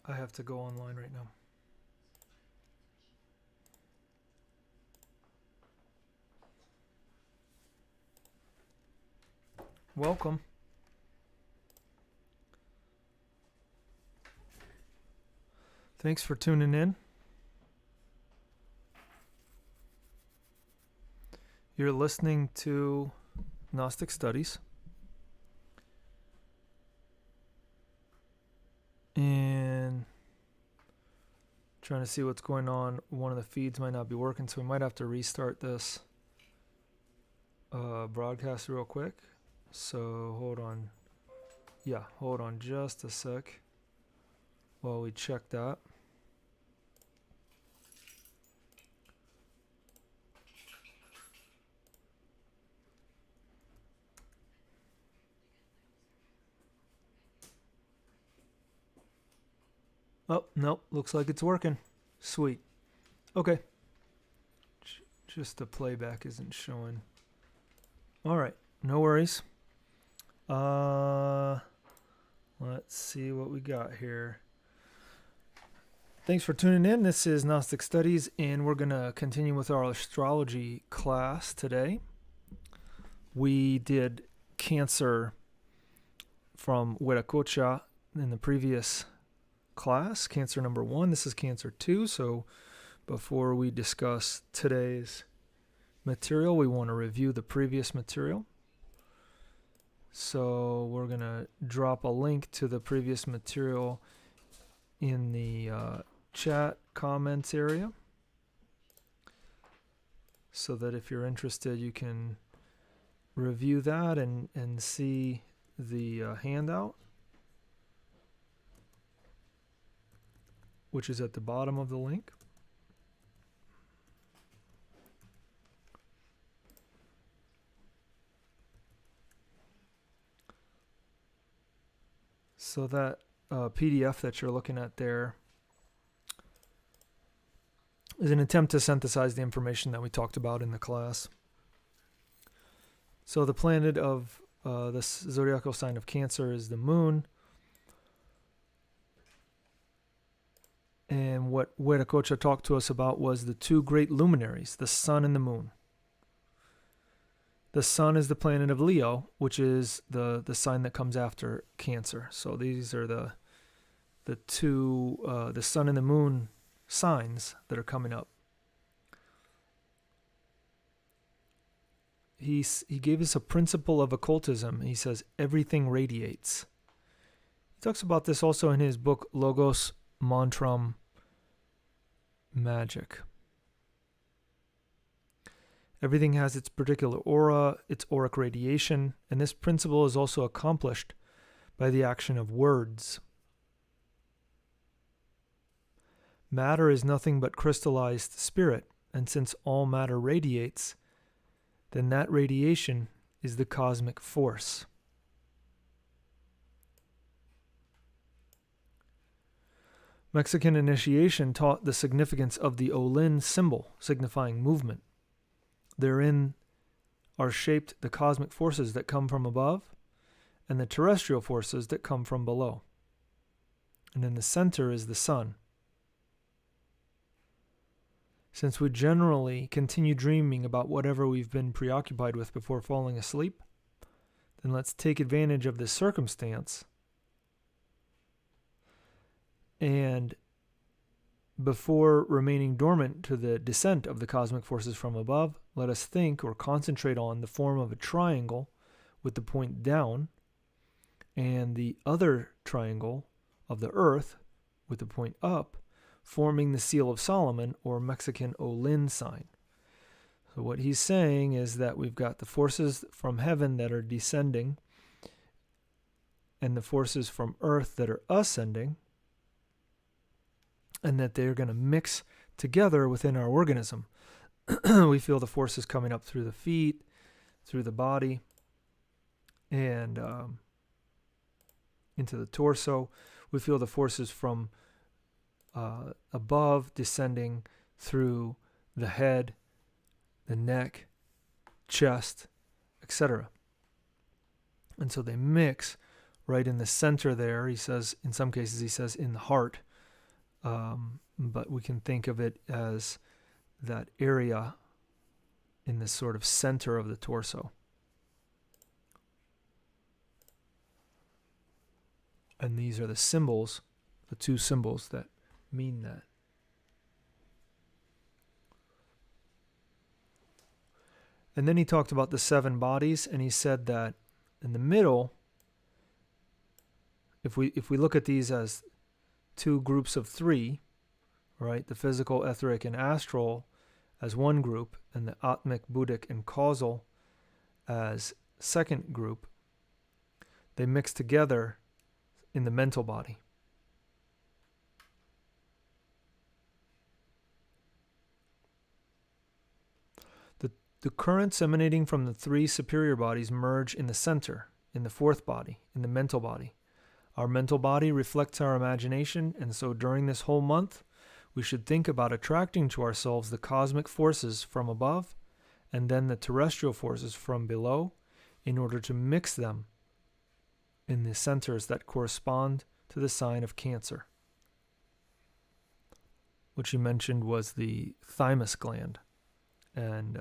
I have to go online right now. Welcome. Thanks for tuning in. You're listening to Gnostic Studies. And trying to see what's going on. One of the feeds might not be working, so we might have to restart this broadcast real quick. So hold on. Yeah, hold on just a sec while we check that. Oh, nope, looks like it's working. Sweet. Okay. Just the playback isn't showing. All right, no worries. Let's see what we got here. Thanks for tuning in. This is Gnostic Studies, and we're going to continue with our astrology class today. We did Cancer from Weor in the previous class, Cancer number 1. This is Cancer 2. So before we discuss today's material, we want to review the previous material. So we're going to drop a link to the previous material in the chat comments area, so that if you're interested, you can review that and see the handout, which is at the bottom of the link. So that PDF that you're looking at there is an attempt to synthesize the information that we talked about in the class. So the planet of the zodiacal sign of Cancer is the moon. And what Weor talked to us about was the two great luminaries, the sun and the moon. The sun is the planet of Leo, which is the sign that comes after Cancer. So these are the two, the sun and the moon signs that are coming up. He gave us a principle of occultism. He says everything radiates. He talks about this also in his book Logos Mantram Magic. Everything has its particular aura, its auric radiation, and this principle is also accomplished by the action of words. Matter is nothing but crystallized spirit, and since all matter radiates, then that radiation is the cosmic force. Mexican initiation taught the significance of the Olin symbol, signifying movement. Therein are shaped the cosmic forces that come from above and the terrestrial forces that come from below. And in the center is the sun. Since we generally continue dreaming about whatever we've been preoccupied with before falling asleep, then let's take advantage of this circumstance and before remaining dormant to the descent of the cosmic forces from above, let us think or concentrate on the form of a triangle with the point down and the other triangle of the earth with the point up, forming the seal of Solomon or Mexican Olin sign. So what he's saying is that we've got the forces from heaven that are descending and the forces from earth that are ascending, and that they're going to mix together within our organism. We feel the forces coming up through the feet, through the body, and into the torso. We feel the forces from above descending through the head, the neck, chest, etc. And so they mix right in the center there. He says, in some cases, he says in the heart, but we can think of it as that area in the sort of center of the torso. And these are the symbols, the two symbols that mean that. And then he talked about the 7 bodies, and he said that in the middle, if we look at these as 2 groups of 3, right, the physical, etheric, and astral as one group, and the atmic, buddhic, and causal as second group, they mix together in the mental body. The currents emanating from the 3 superior bodies merge in the center, in the 4th body, in the mental body. Our mental body reflects our imagination, and so during this whole month, we should think about attracting to ourselves the cosmic forces from above and then the terrestrial forces from below in order to mix them in the centers that correspond to the sign of Cancer, which he mentioned was the Thymus gland. And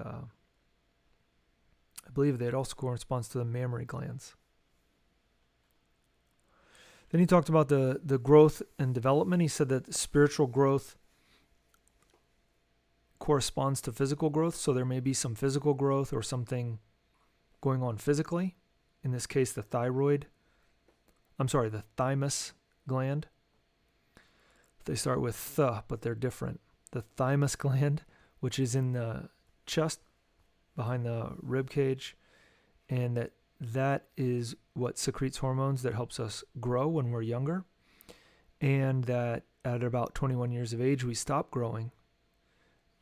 I believe that also corresponds to the mammary glands. Then he talked about the growth and development. He said that spiritual growth corresponds to physical growth, so there may be some physical growth or something going on physically. In this case, the thymus gland. They start with th, but they're different. The thymus gland, which is in the chest, behind the rib cage, and that is what secretes hormones that helps us grow when we're younger, and that at about 21 years of age we stop growing,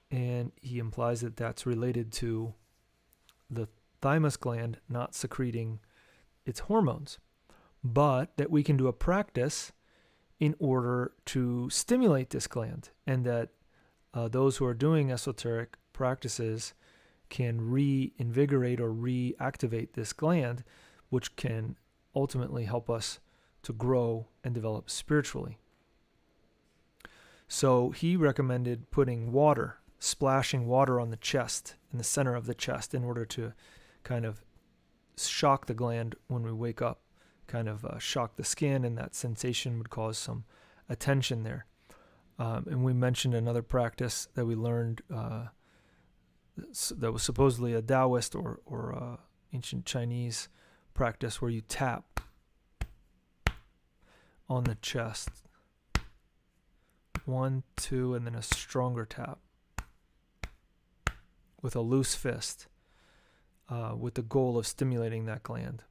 and he implies that that's related to the thymus gland not secreting its hormones, but that we can do a practice in order to stimulate this gland, and that those who are doing esoteric practices can reinvigorate or reactivate this gland, which can ultimately help us to grow and develop spiritually. So he recommended putting water, splashing water on the chest, in the center of the chest, in order to kind of shock the gland when we wake up, kind of shock the skin, and that sensation would cause some attention there. And we mentioned another practice that we learned that was supposedly a Taoist or ancient Chinese practice, where you tap on the chest. 1, 2, and then a stronger tap with a loose fist, with the goal of stimulating that gland.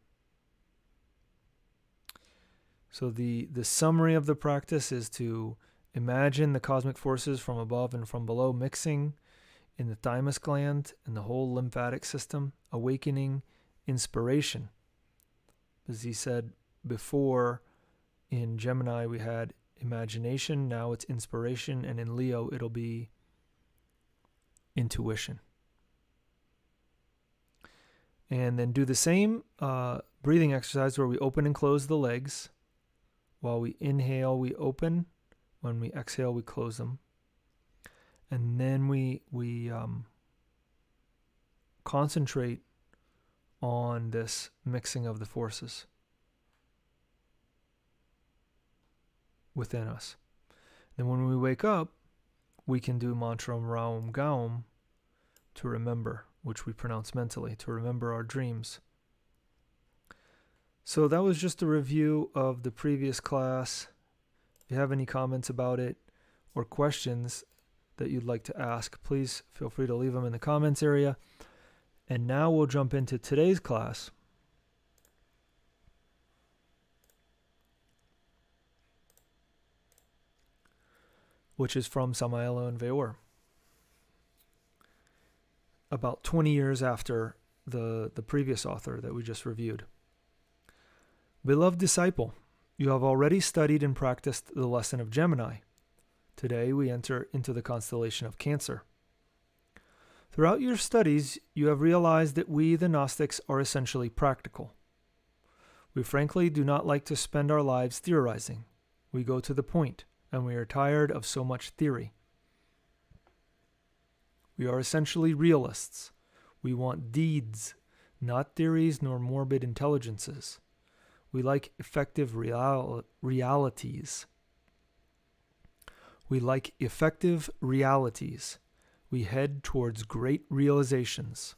So the summary of the practice is to imagine the cosmic forces from above and from below mixing in the thymus gland and the whole lymphatic system, awakening inspiration. As he said before, in Gemini we had imagination, now it's inspiration, and in Leo it'll be intuition. And then do the same breathing exercise where we open and close the legs. While we inhale, we open. When we exhale, we close them. And then we concentrate on this mixing of the forces within us. Then when we wake up, we can do mantra Raum Gaum to remember, which we pronounce mentally, to remember our dreams. So that was just a review of the previous class. If you have any comments about it or questions that you'd like to ask, please feel free to leave them in the comments area. And now we'll jump into today's class, which is from Samael and Weor, about 20 years after the previous author that we just reviewed. Beloved disciple, you have already studied and practiced the lesson of Gemini. Today we enter into the constellation of Cancer. Throughout your studies, you have realized that we, the Gnostics, are essentially practical. We frankly do not like to spend our lives theorizing. We go to the point, and we are tired of so much theory. We are essentially realists. We want deeds, not theories nor morbid intelligences. We like effective realities. We like effective realities. We head towards great realizations.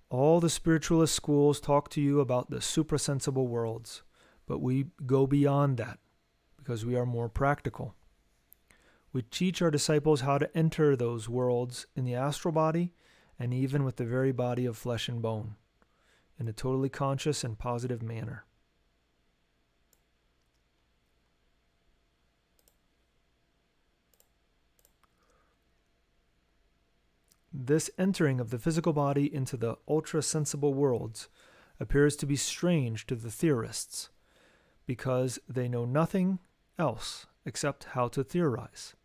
All the spiritualist schools talk to you about the suprasensible worlds, but we go beyond that because we are more practical. We teach our disciples how to enter those worlds in the astral body and even with the very body of flesh and bone in a totally conscious and positive manner. This entering of the physical body into the ultra-sensible worlds appears to be strange to the theorists because they know nothing else except how to theorize.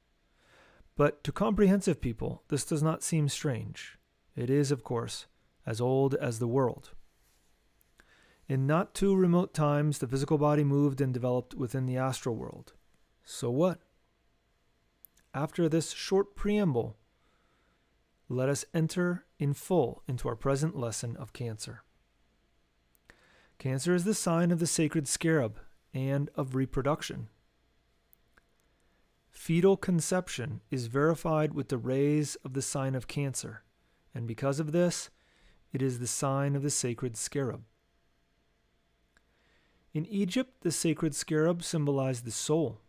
But to comprehensive people, this does not seem strange. It is, of course, as old as the world. In not too remote times, the physical body moved and developed within the astral world. So what? After this short preamble, let us enter in full into our present lesson of Cancer. Cancer is the sign of the sacred Scarab and of reproduction. Fetal conception is verified with the rays of the sign of Cancer, and because of this, it is the sign of the sacred Scarab. In Egypt, the sacred Scarab symbolized the soul.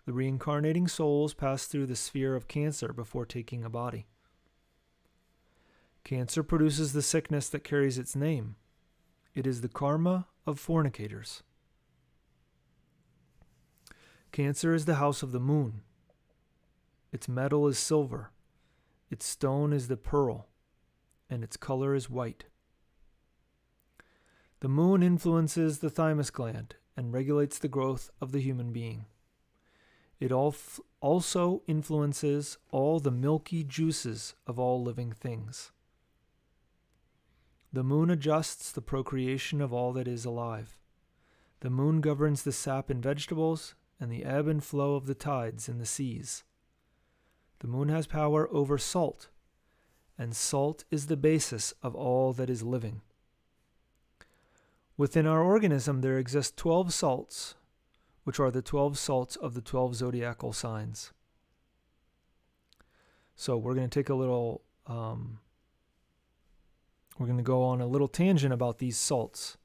The reincarnating souls pass through the sphere of Cancer before taking a body. Cancer produces the sickness that carries its name. It is the karma of fornicators. Cancer is the house of the moon. Its metal is silver. Its stone is the pearl, and its color is white. The moon influences the thymus gland and regulates the growth of the human being. It also influences all the milky juices of all living things. The moon adjusts the procreation of all that is alive. The moon governs the sap in vegetables and the ebb and flow of the tides in the seas. The moon has power over salt, and salt is the basis of all that is living. Within our organism there exist 12 salts, which are the 12 salts of the 12 zodiacal signs. So we're going to take a little... We're going to go on a little tangent about these salts.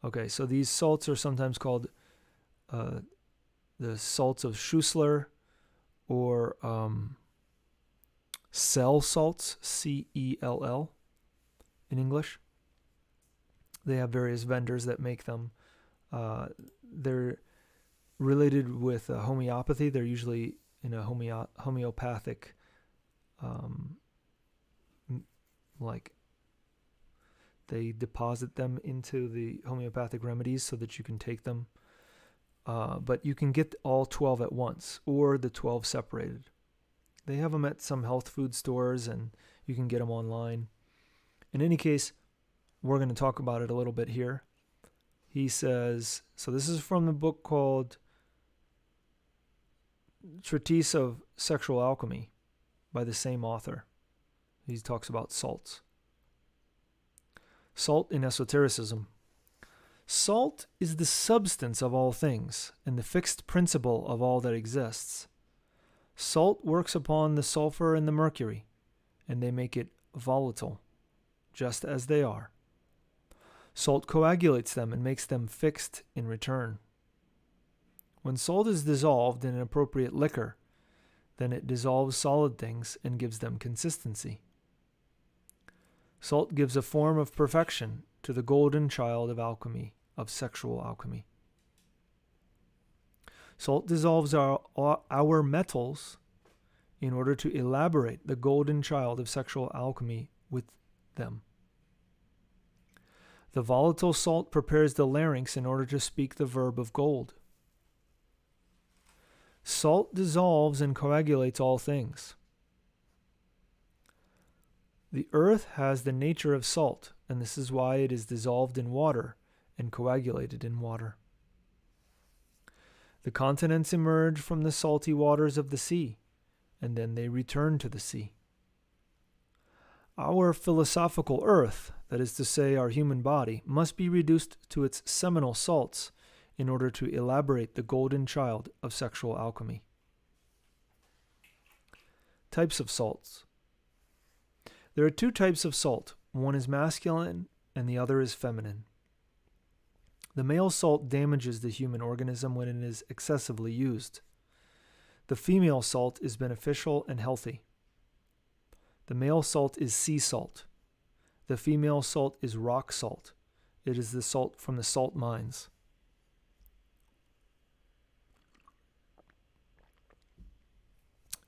Okay, so these salts are sometimes called the salts of Schussler or cell salts, C-E-L-L in English. They have various vendors that make them. They're related with homeopathy. They're usually in a homeopathic, like they deposit them into the homeopathic remedies so that you can take them. But you can get all 12 at once or the 12 separated. They have them at some health food stores and you can get them online. In any case, we're going to talk about it a little bit here. He says, so this is from the book called Treatise of Sexual Alchemy by the same author. He talks about salts. Salt in Esotericism. Salt is the substance of all things and the fixed principle of all that exists. Salt works upon the sulfur and the mercury, and they make it volatile, just as they are. Salt coagulates them and makes them fixed in return. When salt is dissolved in an appropriate liquor, then it dissolves solid things and gives them consistency. Salt gives a form of perfection to the golden child of alchemy, of sexual alchemy. Salt dissolves our metals in order to elaborate the golden child of sexual alchemy with them. The volatile salt prepares the larynx in order to speak the verb of gold. Salt dissolves and coagulates all things. The earth has the nature of salt, and this is why it is dissolved in water and coagulated in water. The continents emerge from the salty waters of the sea, and then they return to the sea. Our philosophical earth, that is to say our human body, must be reduced to its seminal salts in order to elaborate the golden child of sexual alchemy. Types of salts. There are two types of salt. One is masculine and the other is feminine. The male salt damages the human organism when it is excessively used. The female salt is beneficial and healthy. The male salt is sea salt. The female salt is rock salt. It is the salt from the salt mines.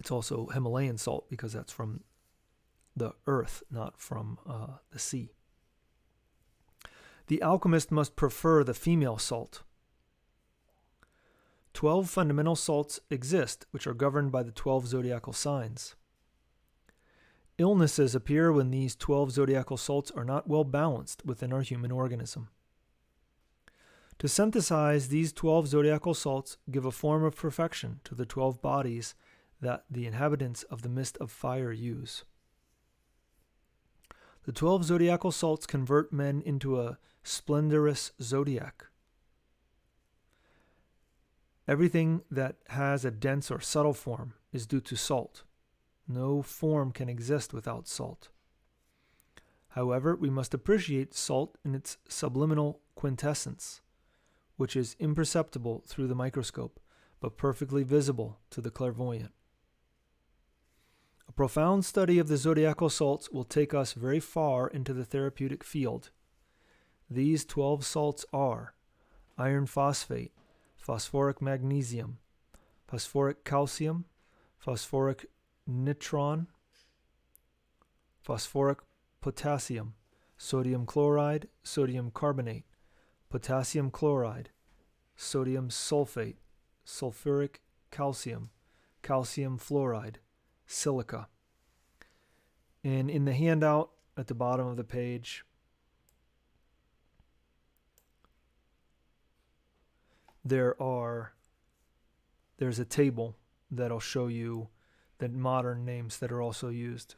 It's also Himalayan salt because that's from the earth, not from the sea. The alchemist must prefer the female salt. 12 fundamental salts exist, which are governed by the 12 zodiacal signs. Illnesses appear when these 12 zodiacal salts are not well balanced within our human organism. To synthesize these 12 zodiacal salts give a form of perfection to the 12 bodies that the inhabitants of the mist of fire use. The 12 zodiacal salts convert men into a splendorous zodiac. Everything that has a dense or subtle form is due to salt. No form can exist without salt. However, we must appreciate salt in its subliminal quintessence, which is imperceptible through the microscope, but perfectly visible to the clairvoyant. A profound study of the zodiacal salts will take us very far into the therapeutic field. These 12 salts are iron phosphate, phosphoric magnesium, phosphoric calcium, phosphoric nitron, phosphoric potassium, sodium chloride, sodium carbonate, potassium chloride, sodium sulfate, sulfuric calcium, calcium fluoride, silica. And in the handout at the bottom of the page, there's a table that'll show you the modern names that are also used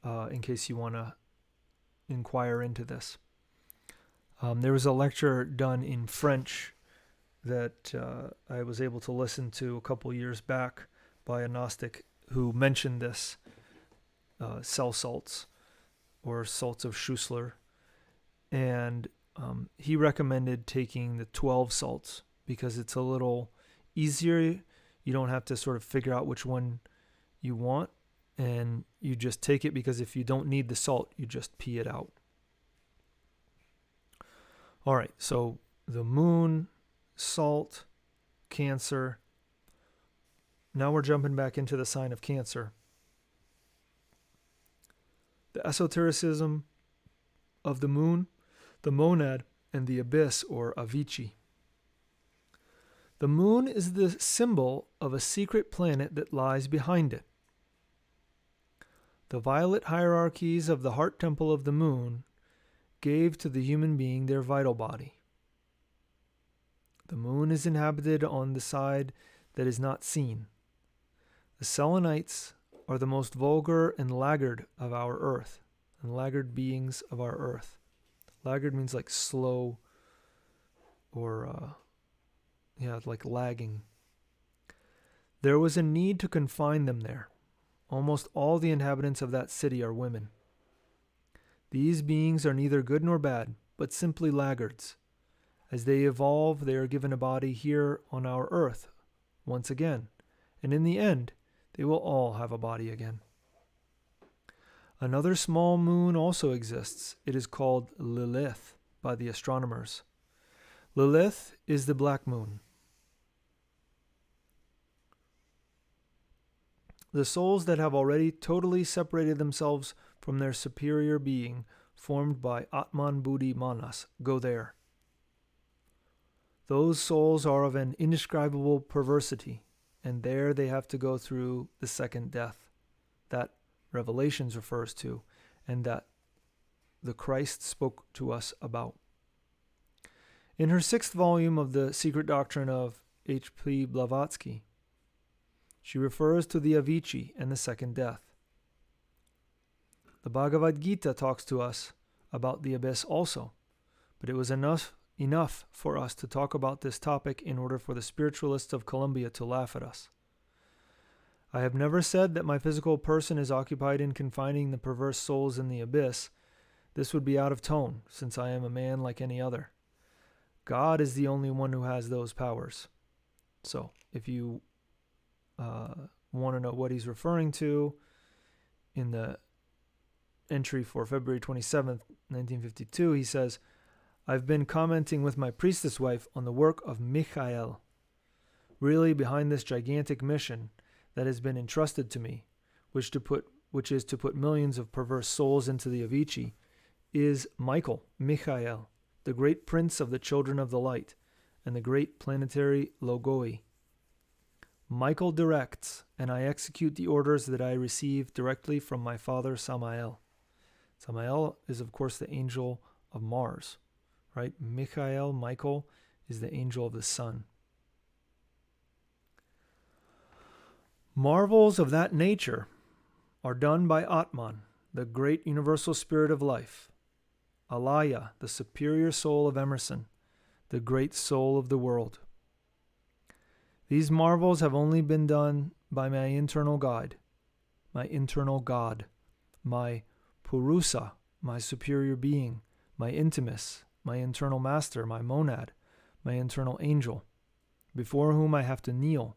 in case you want to inquire into this. There was a lecture done in French that I was able to listen to a couple years back by a Gnostic who mentioned this cell salts or salts of Schussler, and he recommended taking the 12 salts because it's a little easier. You don't have to sort of figure out which one you want, and you just take it because if you don't need the salt, you just pee it out. All right, so the moon, salt, Cancer. Now we're jumping back into the sign of Cancer. The esotericism of the moon, the monad, and the abyss, or Avitchi. The moon is the symbol of a secret planet that lies behind it. The violet hierarchies of the heart temple of the moon gave to the human being their vital body. The moon is inhabited on the side that is not seen. The Selenites are the most vulgar and laggard of our earth, and laggard beings of our earth. Laggard means like slow or, like lagging. There was a need to confine them there. Almost all the inhabitants of that city are women. These beings are neither good nor bad, but simply laggards. As they evolve, they are given a body here on our earth once again, and in the end, they will all have a body again. Another small moon also exists. It is called Lilith by the astronomers. Lilith is the black moon. The souls that have already totally separated themselves from their superior being, formed by Atman Buddhi Manas, go there. Those souls are of an indescribable perversity, and there they have to go through the second death that Revelations refers to, and that the Christ spoke to us about. In her 6th volume of the Secret Doctrine of H.P. Blavatsky. She refers to the Avitchi and the second death. The Bhagavad Gita talks to us about the abyss also, but it was enough for us to talk about this topic in order for the spiritualists of Columbia to laugh at us. I have never said that my physical person is occupied in confining the perverse souls in the abyss. This would be out of tone, since I am a man like any other. God is the only one who has those powers. So, if you want to know what he's referring to, in the entry for February 27th, 1952, he says, I've been commenting with my priestess wife on the work of Michael. Really, behind this gigantic mission that has been entrusted to me, which is to put millions of perverse souls into the Avitchi, is Michael, the great prince of the children of the light, and the great planetary Logoi. Michael directs, and I execute the orders that I receive directly from my father Samael. Samael is, of course, the angel of Mars, right? Michael, is the angel of the sun. Marvels of that nature are done by Atman, the great universal spirit of life, Alaya, the superior soul of Emerson, the great soul of the world. These marvels have only been done by my internal guide, my Purusa, my superior being, my intimus, my internal master, my monad, my internal angel, before whom I have to kneel,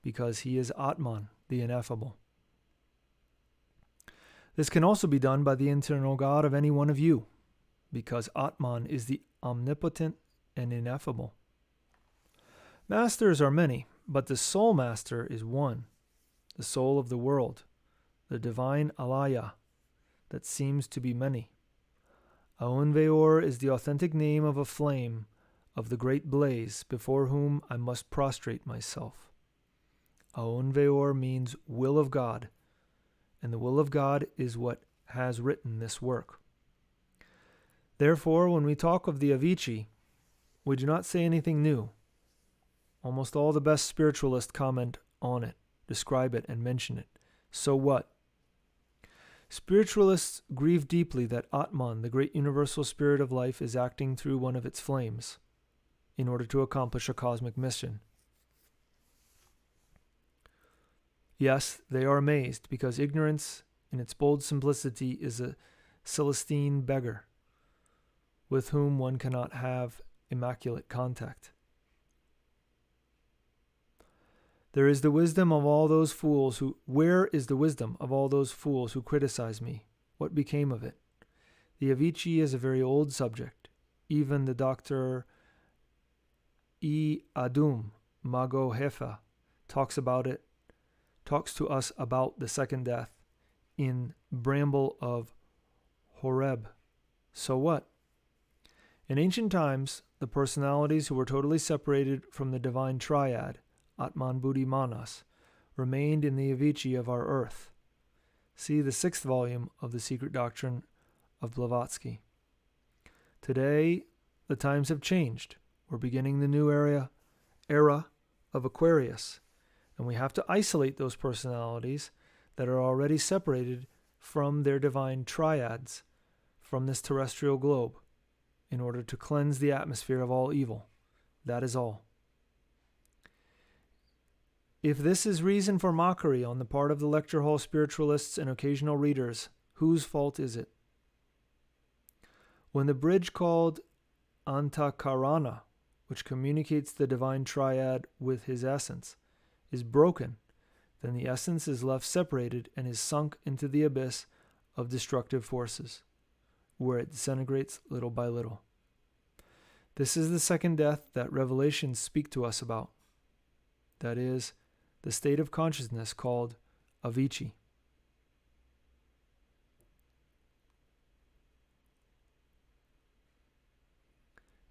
because he is Atman, the ineffable. This can also be done by the internal God of any one of you, because Atman is the omnipotent and ineffable. Masters are many, but the soul master is one, the soul of the world, the divine Alaya, that seems to be many. Weor is the authentic name of a flame of the great blaze before whom I must prostrate myself. Weor means will of God, and the will of God is what has written this work. Therefore, when we talk of the Avitchi, we do not say anything new. Almost all the best spiritualists comment on it, describe it, and mention it. So what? Spiritualists grieve deeply that Atman, the great universal spirit of life, is acting through one of its flames in order to accomplish a cosmic mission. Yes, they are amazed, because ignorance, in its bold simplicity, is a Celestine beggar, with whom one cannot have immaculate contact. Where is the wisdom of all those fools who criticize me? What became of it? The Avitchi is a very old subject. Even the Dr. E. Adum Mago Hefa talks to us about the second death in Preamble of Horeb. So what? In ancient times, the personalities who were totally separated from the divine triad, Atman Buddhi Manas, remained in the Avitchi of our earth. See the 6th volume of The Secret Doctrine of Blavatsky. Today, the times have changed. We're beginning the new era of Aquarius, and we have to isolate those personalities that are already separated from their divine triads from this terrestrial globe in order to cleanse the atmosphere of all evil. That is all. If this is reason for mockery on the part of the lecture hall spiritualists and occasional readers, whose fault is it? When the bridge called Antakarana, which communicates the divine triad with his essence, is broken, then the essence is left separated and is sunk into the abyss of destructive forces, where it disintegrates little by little. This is the second death that revelations speak to us about. That is, the state of consciousness called Avitchi.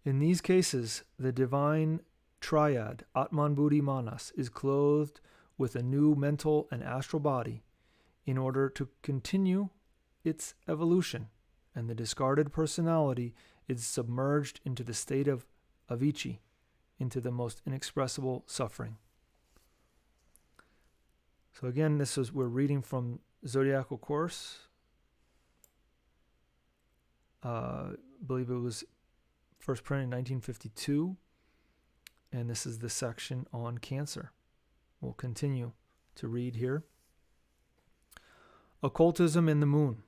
In these cases, the divine triad, Atman Buddhi Manas, is clothed with a new mental and astral body in order to continue its evolution, and the discarded personality is submerged into the state of Avitchi, into the most inexpressible suffering. So again, we're reading from Zodiacal Course. I believe it was first printed in 1952. And this is the section on Cancer. We'll continue to read here. Occultism in the moon.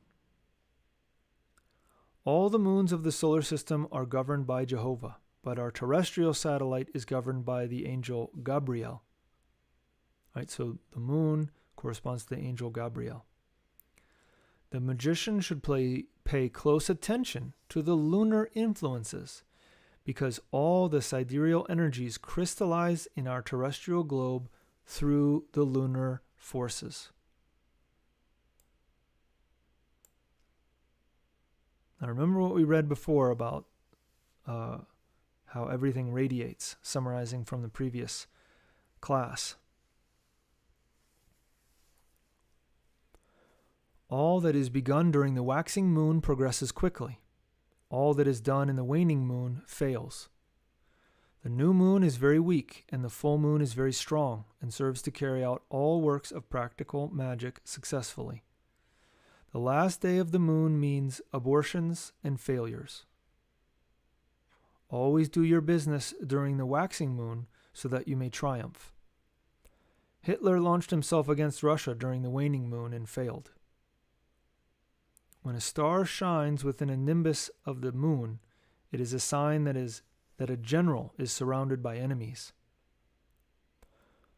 All the moons of the solar system are governed by Jehovah, but our terrestrial satellite is governed by the angel Gabriel. Right, so the moon corresponds to the angel Gabriel. The magician should pay close attention to the lunar influences, because all the sidereal energies crystallize in our terrestrial globe through the lunar forces. Now remember what we read before about how everything radiates, summarizing from the previous class. All that is begun during the waxing moon progresses quickly. All that is done in the waning moon fails. The new moon is very weak, and the full moon is very strong, and serves to carry out all works of practical magic successfully. The last day of the moon means abortions and failures. Always do your business during the waxing moon so that you may triumph. Hitler launched himself against Russia during the waning moon and failed. When a star shines within a nimbus of the moon, it is a sign that a general is surrounded by enemies.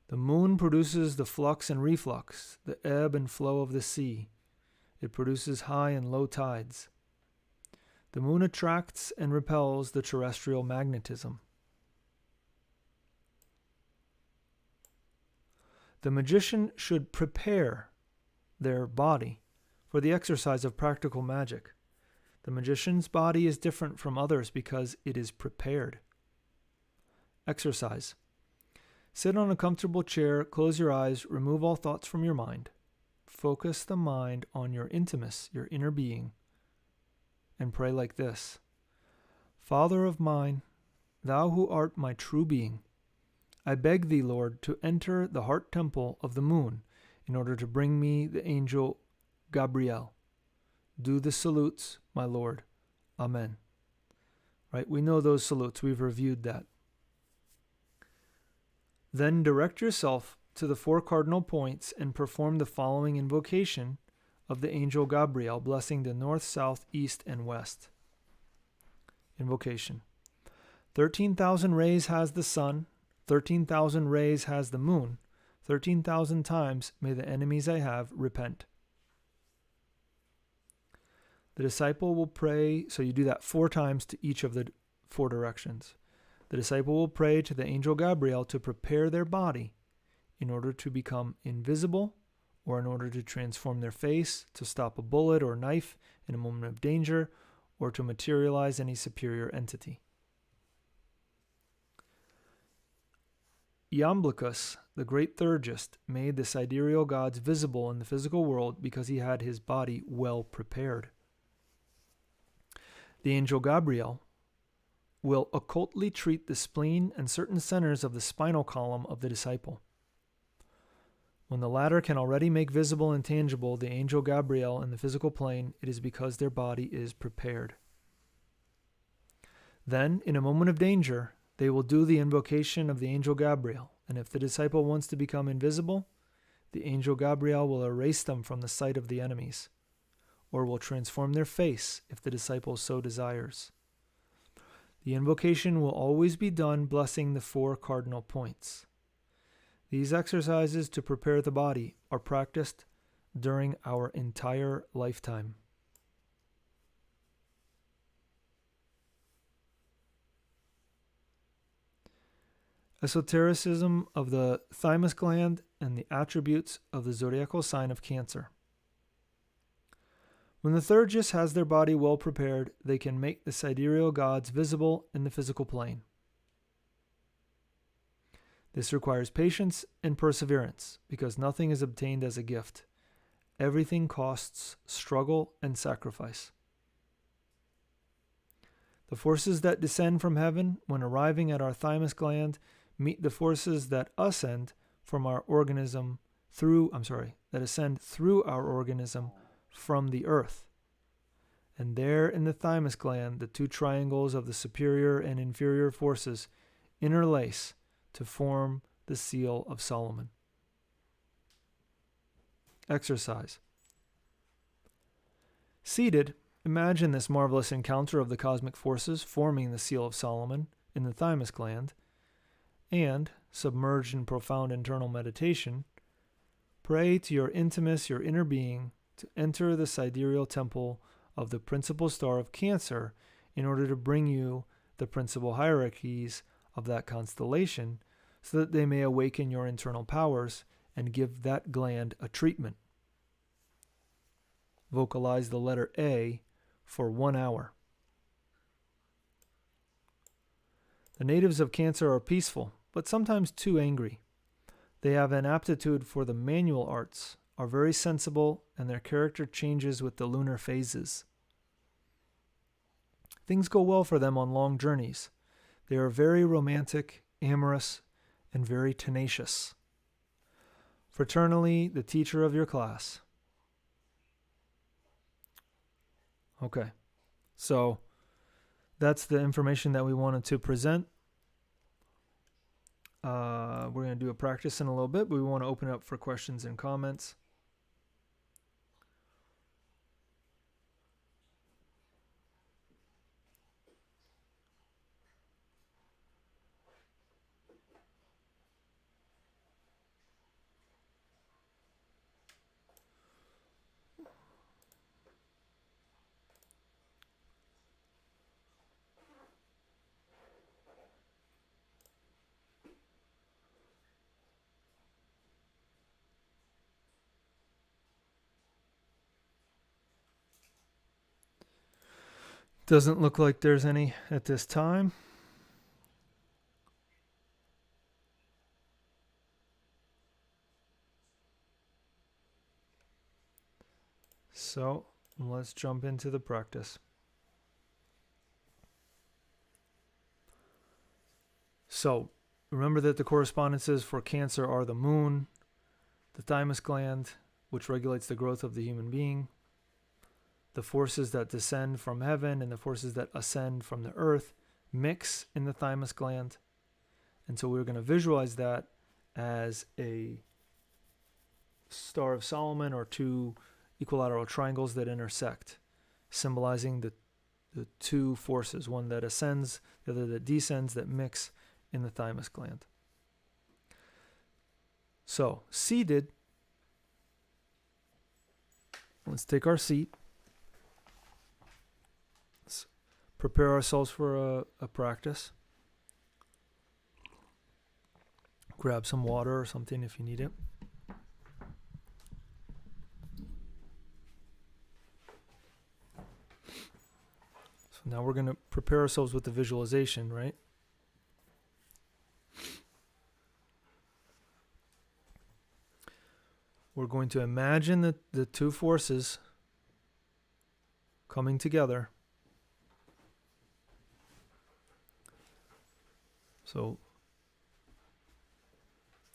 The moon produces the flux and reflux, the ebb and flow of the sea. It produces high and low tides. The moon attracts and repels the terrestrial magnetism. The magician should prepare their body for the exercise of practical magic. The magician's body is different from others because it is prepared. Exercise. Sit on a comfortable chair, close your eyes, remove all thoughts from your mind. Focus the mind on your intimus, your inner being, and pray like this. Father of mine, thou who art my true being, I beg thee, Lord, to enter the heart temple of the moon in order to bring me the angel Gabriel. Do the salutes, my Lord. Amen. Right? We know those salutes. We've reviewed that. Then direct yourself to the 4 cardinal points and perform the following invocation of the angel Gabriel, blessing the north, south, east, and west. Invocation. 13,000 rays has the sun, 13,000 rays has the moon, 13,000 times may the enemies I have repent. The disciple will pray, so you do that 4 times to each of the 4 directions. The disciple will pray to the angel Gabriel to prepare their body in order to become invisible, or in order to transform their face, to stop a bullet or knife in a moment of danger, or to materialize any superior entity. Iamblichus, the great theurgist, made the sidereal gods visible in the physical world because he had his body well prepared. The angel Gabriel will occultly treat the spleen and certain centers of the spinal column of the disciple. When the latter can already make visible and tangible the angel Gabriel in the physical plane, it is because their body is prepared. Then, in a moment of danger, they will do the invocation of the angel Gabriel, and if the disciple wants to become invisible, the angel Gabriel will erase them from the sight of the enemies, or will transform their face if the disciple so desires. The invocation will always be done blessing the 4 cardinal points. These exercises to prepare the body are practiced during our entire lifetime. Esotericism of the Thymus gland and the attributes of the zodiacal sign of Cancer. When the theurgist has their body well prepared, they can make the sidereal gods visible in the physical plane. This requires patience and perseverance, because nothing is obtained as a gift. Everything costs struggle and sacrifice. The forces that descend from heaven when arriving at our thymus gland meet the forces that ascend from our organism that ascend through our organism from the earth. And there in the thymus gland, the two triangles of the superior and inferior forces interlace to form the seal of Solomon. Exercise. Seated, imagine this marvelous encounter of the cosmic forces forming the seal of Solomon in the thymus gland, and, submerged in profound internal meditation, pray to your intimus, your inner being, to enter the sidereal temple of the principal star of Cancer in order to bring you the principal hierarchies of that constellation so that they may awaken your internal powers and give that gland a treatment. Vocalize the letter A for 1 hour. The natives of Cancer are peaceful, but sometimes too angry. They have an aptitude for the manual arts, are very sensible, and their character changes with the lunar phases. Things go well for them on long journeys. They are very romantic, amorous, and very tenacious. Fraternally, the teacher of your class. Okay, so that's the information that we wanted to present. We're going to do a practice in a little bit, but we want to open it up for questions and comments. Doesn't look like there's any at this time. So let's jump into the practice. So remember that the correspondences for Cancer are the moon, the thymus gland, which regulates the growth of the human being, the forces that descend from heaven and the forces that ascend from the earth mix in the thymus gland. And so we're going to visualize that as a Star of Solomon or two equilateral triangles that intersect, symbolizing the two forces, one that ascends, the other that descends, that mix in the thymus gland. So, seated, let's take our seat. Let's prepare ourselves for a practice. Grab some water or something if you need it. So now we're going to prepare ourselves with the visualization, right? We're going to imagine the two forces coming together. So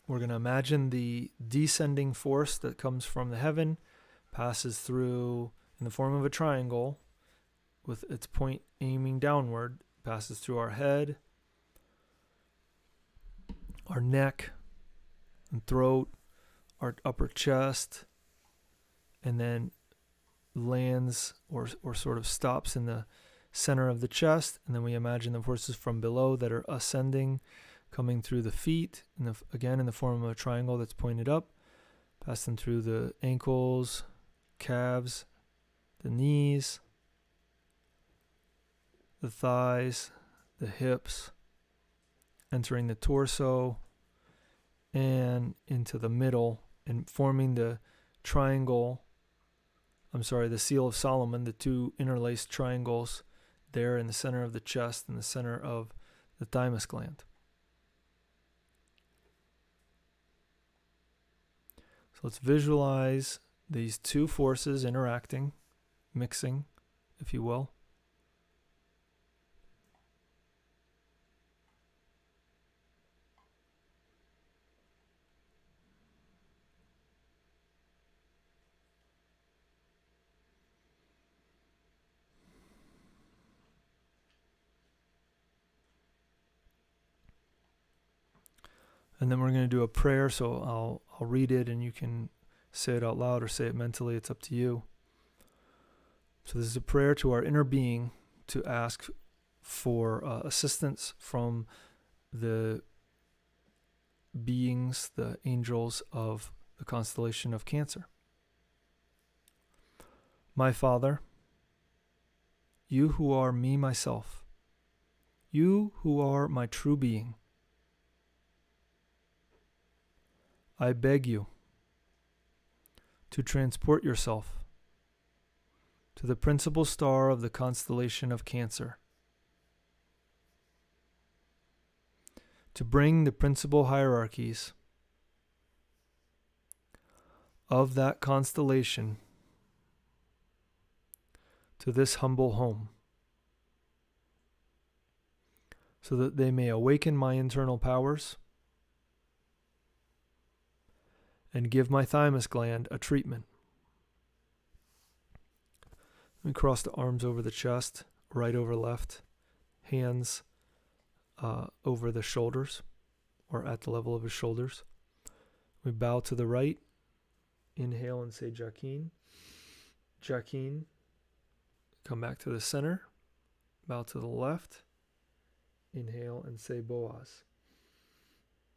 we're going to imagine the descending force that comes from the heaven, passes through in the form of a triangle with its point aiming downward, passes through our head, our neck and throat, our upper chest, and then lands or sort of stops in the center of the chest. And then we imagine the forces from below that are ascending, coming through the feet, again in the form of a triangle that's pointed up, passing through the ankles, calves, the knees, the thighs, the hips, entering the torso, and into the middle, and forming the seal of Solomon, the two interlaced triangles there in the center of the chest and the center of the thymus gland. So let's visualize these two forces interacting, mixing, if you will. And then we're going to do a prayer, so I'll read it and you can say it out loud or say it mentally. It's up to you. So this is a prayer to our inner being to ask for assistance from the beings, the angels of the constellation of Cancer. My Father, you who are me myself, you who are my true being, I beg you to transport yourself to the principal star of the constellation of Cancer, to bring the principal hierarchies of that constellation to this humble home, so that they may awaken my internal powers and give my thymus gland a treatment. Let me cross the arms over the chest, right over left, hands over the shoulders, or at the level of his shoulders. We bow to the right, inhale and say Jakin. Jakin. Come back to the center, bow to the left, inhale and say Boaz.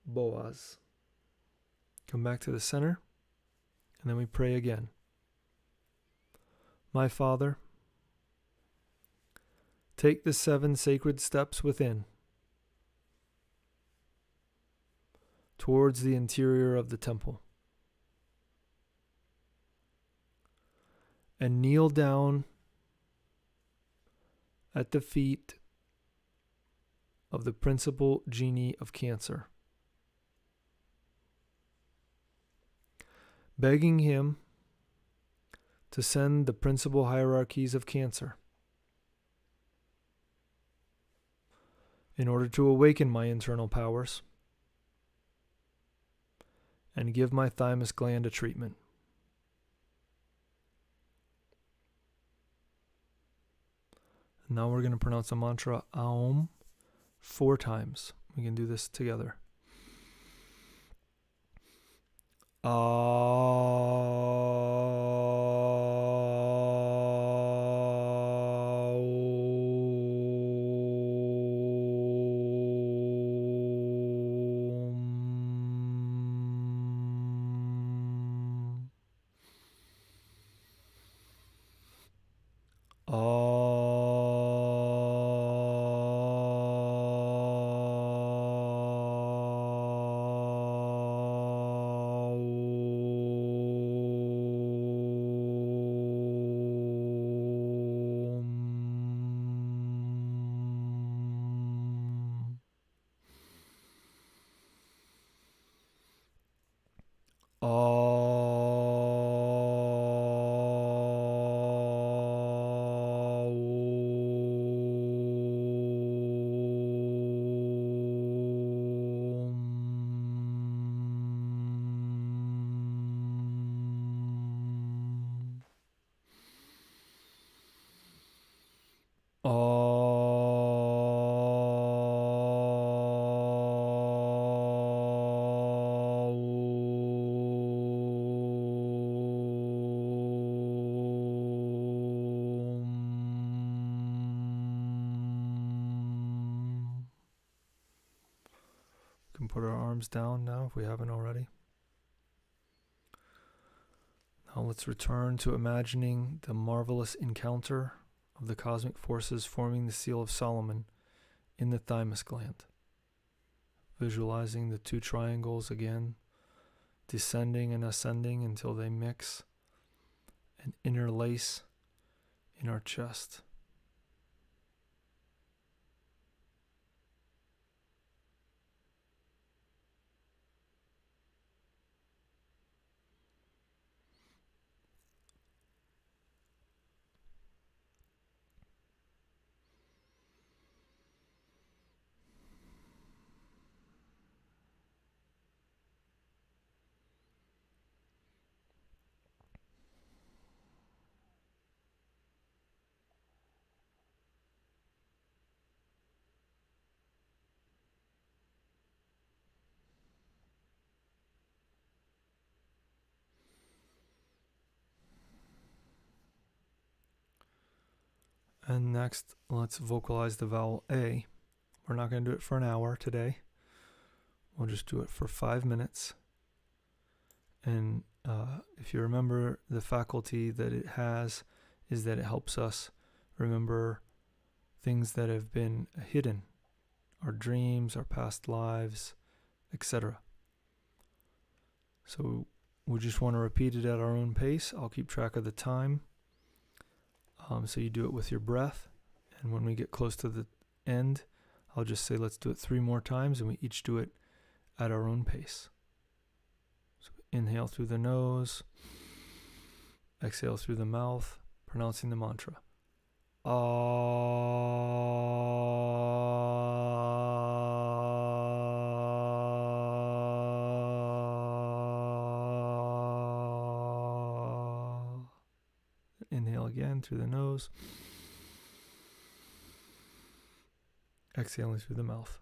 Boaz. Come back to the center, and then we pray again. My Father, take the 7 sacred steps within, towards the interior of the temple, and kneel down at the feet of the principal genie of Cancer, begging him to send the principal hierarchies of Cancer in order to awaken my internal powers and give my thymus gland a treatment. And now we're going to pronounce the mantra Aum 4 times. We can do this together. Put our arms down now if we haven't already. Now let's return to imagining the marvelous encounter of the cosmic forces forming the Seal of Solomon in the thymus gland. Visualizing the 2 triangles again, descending and ascending until they mix and interlace in our chest. And next, let's vocalize the vowel A. We're not going to do it for an hour today. We'll just do it for 5 minutes. And if you remember, the faculty that it has is that it helps us remember things that have been hidden, our dreams, our past lives, etc. So we just want to repeat it at our own pace. I'll keep track of the time. So you do it with your breath. And when we get close to the end, I'll just say, let's do it 3 more times, and we each do it at our own pace. So inhale through the nose, exhale through the mouth, pronouncing the mantra. Inhale again through the nose. Exhaling through the mouth.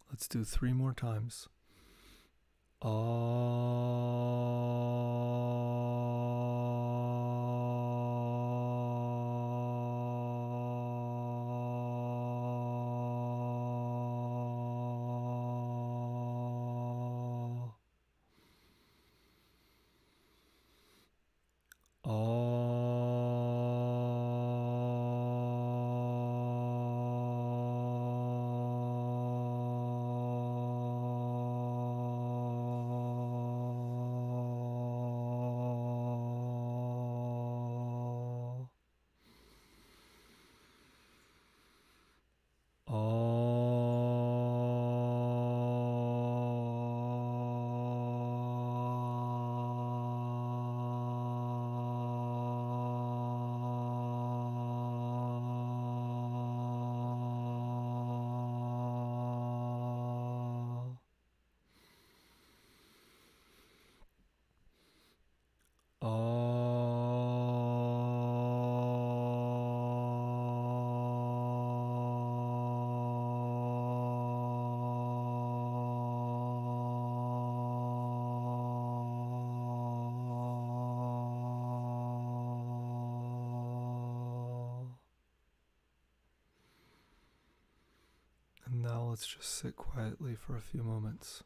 Let's do 3 more times. Ah. let's just sit quietly for a few moments.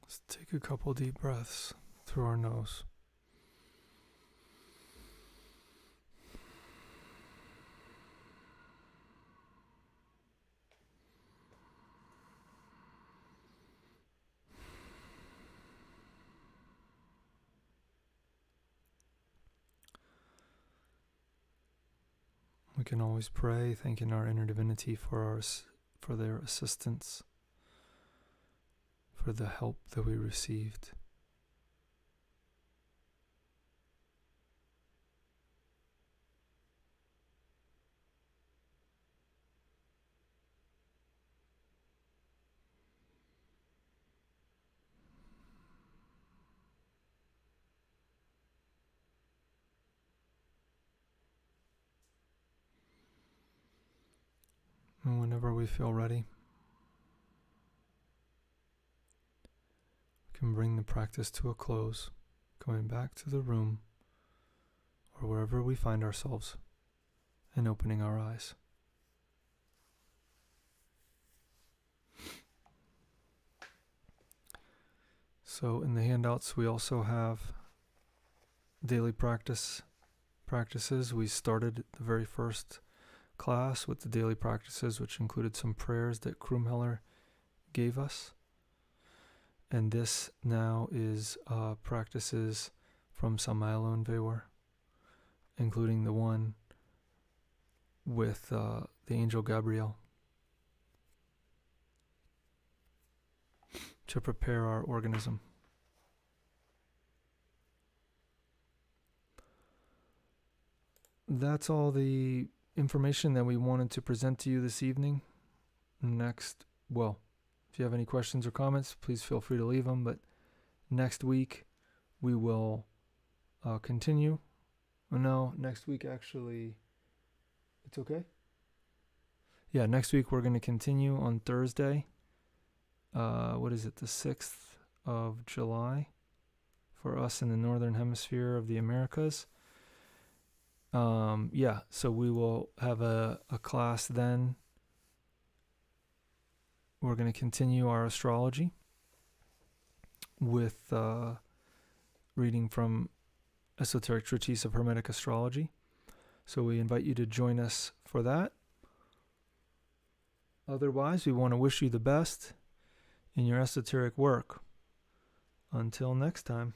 Let's take a couple deep breaths through our nose. We can always pray, thanking our inner divinity for their assistance, for the help that we received. And whenever we feel ready, we can bring the practice to a close, going back to the room or wherever we find ourselves and opening our eyes. So in the handouts, we also have daily practices. We started the very first class with the daily practices, which included some prayers that Krumheller gave us. And this now is practices from Samael and Weor, including the one with the angel Gabriel, to prepare our organism. That's all the information that we wanted to present to you this evening. If you have any questions or comments, please feel free to leave them. But next week we will continue. Oh, no, next week actually, it's okay? Yeah, next week we're going to continue on Thursday. What is it, the 6th of July for us in the Northern Hemisphere of the Americas. So we will have a class then. We're going to continue our astrology with reading from Esoteric Treatise of Hermetic Astrology. So we invite you to join us for that. Otherwise, we want to wish you the best in your esoteric work. Until next time.